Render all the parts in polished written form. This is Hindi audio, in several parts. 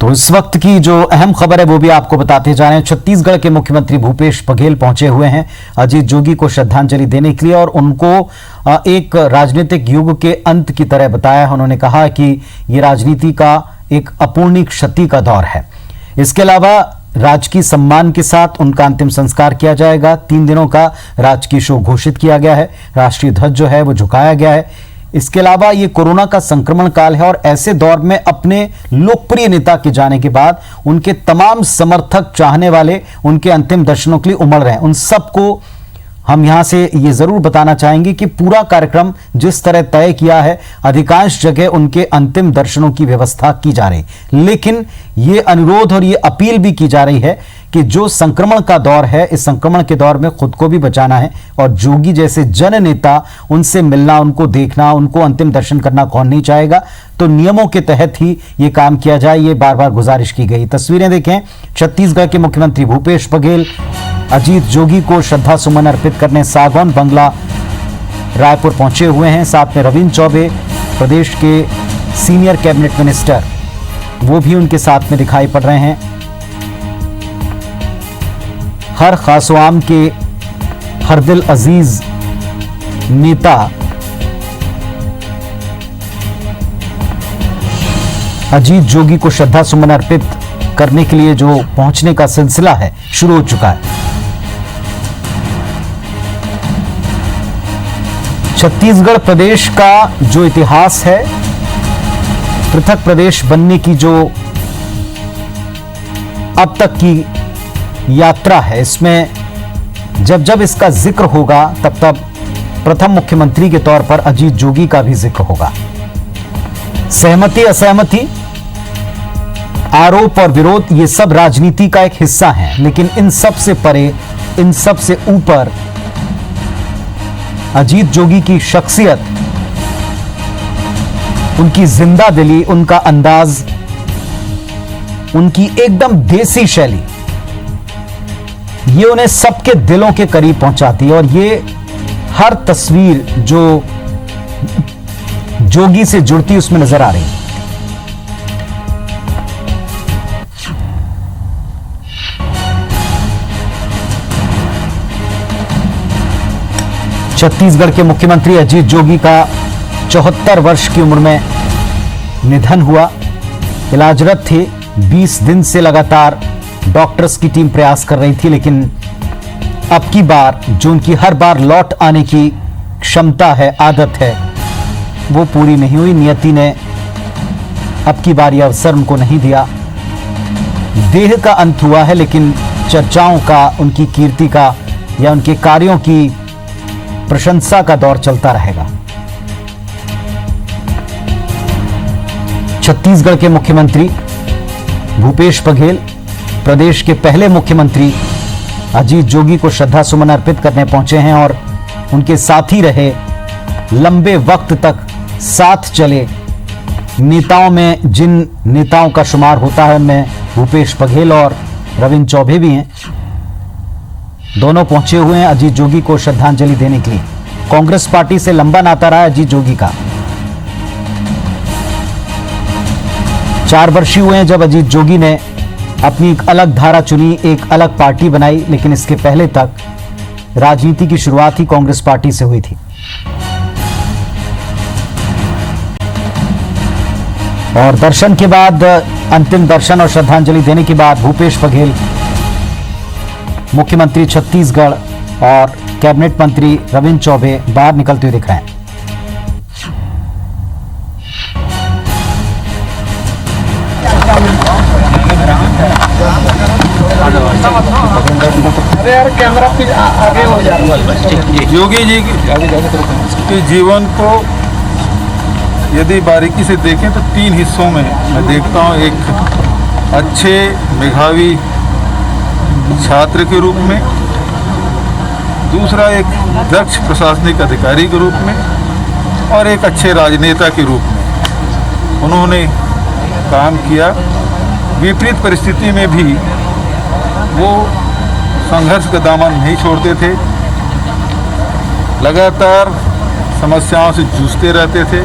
तो इस वक्त की जो अहम खबर है वो भी आपको बताते जा रहे हैं। छत्तीसगढ़ के मुख्यमंत्री भूपेश बघेल पहुंचे हुए हैं अजीत जोगी को श्रद्धांजलि देने के लिए और उनको एक राजनीतिक युग के अंत की तरह बताया है। उन्होंने कहा कि ये राजनीति का एक अपूर्णीय क्षति का दौर है। इसके अलावा राजकीय सम्मान के साथ उनका अंतिम संस्कार किया जाएगा। 3 दिनों का राजकीय शोक घोषित किया गया है। राष्ट्रीय ध्वज जो है वो झुकाया गया है। इसके अलावा ये कोरोना का संक्रमण काल है और ऐसे दौर में अपने लोकप्रिय नेता के जाने के बाद उनके तमाम समर्थक, चाहने वाले उनके अंतिम दर्शनों के लिए उमड़ रहे हैं। उन सबको हम यहां से ये जरूर बताना चाहेंगे कि पूरा कार्यक्रम जिस तरह तय किया है, अधिकांश जगह उनके अंतिम दर्शनों की व्यवस्था की जा रही, लेकिन ये अनुरोध और ये अपील भी की जा रही है कि जो संक्रमण का दौर है, इस संक्रमण के दौर में खुद को भी बचाना है और जोगी जैसे जन नेता, उनसे मिलना, उनको देखना, उनको अंतिम दर्शन करना कौन नहीं चाहेगा। तो नियमों के तहत ही ये काम किया जाए, ये बार बार गुजारिश की गई। तस्वीरें देखें, छत्तीसगढ़ के मुख्यमंत्री भूपेश बघेल अजीत जोगी को श्रद्धा सुमन अर्पित करने सागौन बंगला रायपुर पहुंचे हुए हैं। साथ में रविंद्र चौबे, प्रदेश के सीनियर कैबिनेट मिनिस्टर, वो भी उनके साथ में दिखाई पड़ रहे हैं। हर खासवाम के हरदिल अजीज नेता अजीत जोगी को श्रद्धा सुमन अर्पित करने के लिए जो पहुंचने का सिलसिला है शुरू हो चुका है। छत्तीसगढ़ प्रदेश का जो इतिहास है, पृथक प्रदेश बनने की जो अब तक की यात्रा है, इसमें जब जब इसका जिक्र होगा तब तब प्रथम मुख्यमंत्री के तौर पर अजीत जोगी का भी जिक्र होगा। सहमति, असहमति, आरोप और विरोध, ये सब राजनीति का एक हिस्सा है, लेकिन इन सब से परे, इन सब से ऊपर अजीत जोगी की शख्सियत, उनकी जिंदा दिली, उनका अंदाज, उनकी एकदम देसी शैली, ये उन्हें सबके दिलों के करीब पहुंचाती है। और ये हर तस्वीर जो जोगी से जुड़ती उसमें नजर आ रही है। छत्तीसगढ़ के मुख्यमंत्री अजीत जोगी का 74 वर्ष की उम्र में निधन हुआ। इलाजरत थे। 20 दिन से लगातार डॉक्टर्स की टीम प्रयास कर रही थी, लेकिन अब की बार जो उनकी हर बार लौट आने की क्षमता है, आदत है, वो पूरी नहीं हुई। नियति ने अब की बार यह अवसर उनको नहीं दिया। देह का अंत हुआ है, लेकिन चर्चाओं का, उनकी कीर्ति का या उनके कार्यों की प्रशंसा का दौर चलता रहेगा। छत्तीसगढ़ के मुख्यमंत्री भूपेश बघेल प्रदेश के पहले मुख्यमंत्री अजीत जोगी को श्रद्धा सुमन अर्पित करने पहुंचे हैं और उनके साथ ही रहे, लंबे वक्त तक साथ चले नेताओं में जिन नेताओं का शुमार होता है उनमें भूपेश बघेल और रविंद्र चौबे भी हैं। दोनों पहुंचे हुए हैं अजीत जोगी को श्रद्धांजलि देने के लिए। कांग्रेस पार्टी से लंबा नाता रहा अजीत जोगी का। 4 वर्ष हुए हैं जब अजीत जोगी ने अपनी एक अलग धारा चुनी, एक अलग पार्टी बनाई, लेकिन इसके पहले तक राजनीति की शुरुआत ही कांग्रेस पार्टी से हुई थी। और दर्शन के बाद, अंतिम दर्शन और श्रद्धांजलि देने के बाद भूपेश बघेल, मुख्यमंत्री छत्तीसगढ़ और कैबिनेट मंत्री रविंद्र चौबे बाहर निकलते हुए दिख रहे हैं। अरे यार कैमरा आगे हो जा रहा है। योगी जी के जीवन को यदि बारीकी से देखें तो 3 हिस्सों में मैं देखता हूँ। एक अच्छे मेधावी छात्र के रूप में, दूसरा एक दक्ष प्रशासनिक अधिकारी के रूप में और एक अच्छे राजनेता के रूप में उन्होंने काम किया। विपरीत परिस्थिति में भी वो संघर्ष का दामन नहीं छोड़ते थे, लगातार समस्याओं से जूझते रहते थे।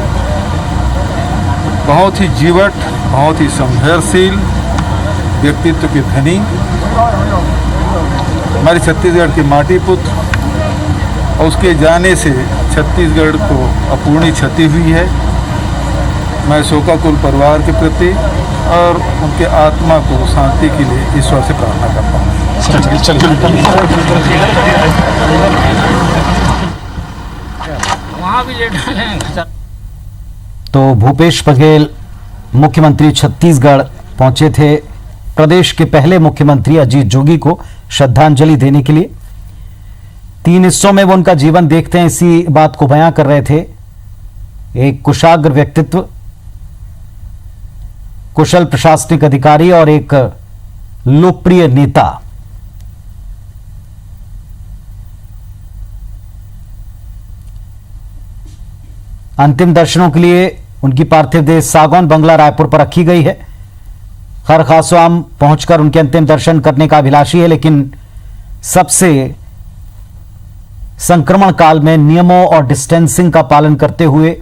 बहुत ही जीवट, बहुत ही संघर्षशील व्यक्तित्व के धनी, हमारे छत्तीसगढ़ के माटी पुत्र, और उसके जाने से छत्तीसगढ़ को अपूर्णीय क्षति हुई है। मैं शोकाकुल परिवार के प्रति और उनके आत्मा को शांति के लिए ईश्वर से प्रार्थना करता हूँ। वहाँ भी लेट हैं। तो भूपेश बघेल मुख्यमंत्री छत्तीसगढ़ पहुंचे थे प्रदेश के पहले मुख्यमंत्री अजीत जोगी को श्रद्धांजलि देने के लिए। 3 हिस्सों में वो उनका जीवन देखते हैं, इसी बात को बयां कर रहे थे। एक कुशाग्र व्यक्तित्व, कुशल प्रशासनिक अधिकारी और एक लोकप्रिय नेता। अंतिम दर्शनों के लिए उनकी पार्थिव देह सागौन बंगला रायपुर पर रखी गई है। हर खासोआम पहुंचकर उनके अंतिम दर्शन करने का अभिलाषी है, लेकिन सबसे संक्रमण काल में नियमों और डिस्टेंसिंग का पालन करते हुए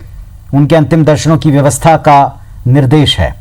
उनके अंतिम दर्शनों की व्यवस्था का निर्देश है।